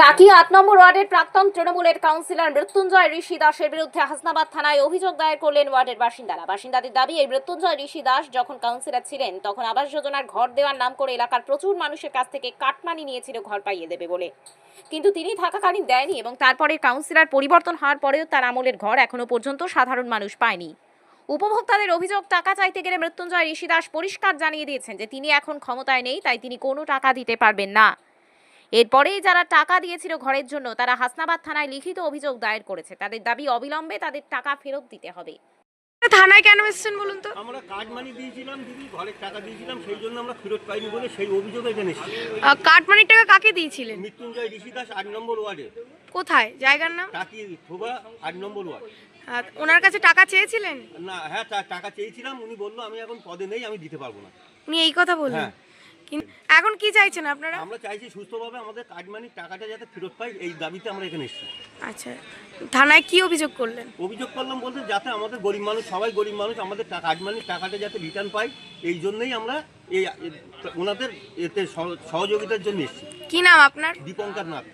টাকি ৮ নম্বর ওয়ার্ডের প্রাক্তন তৃণমূলের কাউন্সিলর মৃত্যুঞ্জয় ঋষি দাসের বিরুদ্ধে হাসনাবাদ থানায় অভিযোগ দায়ের করলেন ওয়ার্ডের বাসিন্দারা। বাসিন্দাদের দাবি, এই মৃত্যুঞ্জয় ঋষি দাস যখন কাউন্সিলর ছিলেন তখন আবাস যোজনার ঘর দেওয়ার নাম করে এলাকার প্রচুর মানুষের কাছ থেকে কাটমানি নিয়েছিল ঘর পাইয়ে দেবে বলে, কিন্তু তিনি থাকাকালীন দেয়নি এবং তারপরে কাউন্সিলর পরিবর্তন হওয়ার পরেও তার আমলের ঘর এখনো পর্যন্ত সাধারণ মানুষ পায়নি। উপভোক্তাদের অভিযোগ, টাকা চাইতে গেলে মৃত্যুঞ্জয় ঋষি দাস পরিষ্কার জানিয়ে দিয়েছেন যে তিনি এখন ক্ষমতায় নেই, তাই তিনি কোনো টাকা দিতে পারবেন না। এরপরেই যারা টাকা দিয়েছিল ঘরের জন্য তারা হাসনাবাদ থানায় লিখিত অভিযোগ দায়ের করেছে। তাদের দাবি, অবিলম্বে তাদের টাকা ফেরত দিতে হবে। থানায় কেন এসেছেন বলুন তো? আমরা কার্ড মানি দিয়েছিলাম দিদি, ঘরের টাকা দিয়েছিলাম, সেই জন্য আমরা ফেরত পাইনি বলে সেই অভিযোগে এখানে এসেছি। কাটমানির টাকা কাকে দিয়েছিলেন? মৃত্যুঞ্জয় ঋষি দাস ৮ নম্বর ওয়ার্ডে। কোথায় জায়গার নাম? টাকি থোবা ৮ নম্বর ওয়ার্ড। ওনার কাছে টাকা চেয়েছিলেন? না, হ্যাঁ, টাকা চেয়েছিলাম, উনি বললো আমি এখন পদে নেই, আমি দিতে পারবো না। উনি এই কথা বললেন? হ্যাঁ। কিন্তু এখন কি চাইছেন আপনারা? আমরা চাইছি সুস্থভাবে আমাদের কার্ড মানির টাকাটা যাতে ফেরত পাই, এই দাবিতে আমরা এখানে এসেছি। আচ্ছা, থানায় কি অভিযোগ করলেন? অভিযোগ করলাম বলতে যাতে আমাদের গরিব মানুষ, সবাই গরিব মানুষ, আমাদের কার্ড মানির টাকাটা যাতে রিটার্ন পাই, এই জন্যই আমরা ওনাদের এতে সহযোগিতার জন্য এসেছি। কি নাম আপনার? দীপঙ্কর নাথ।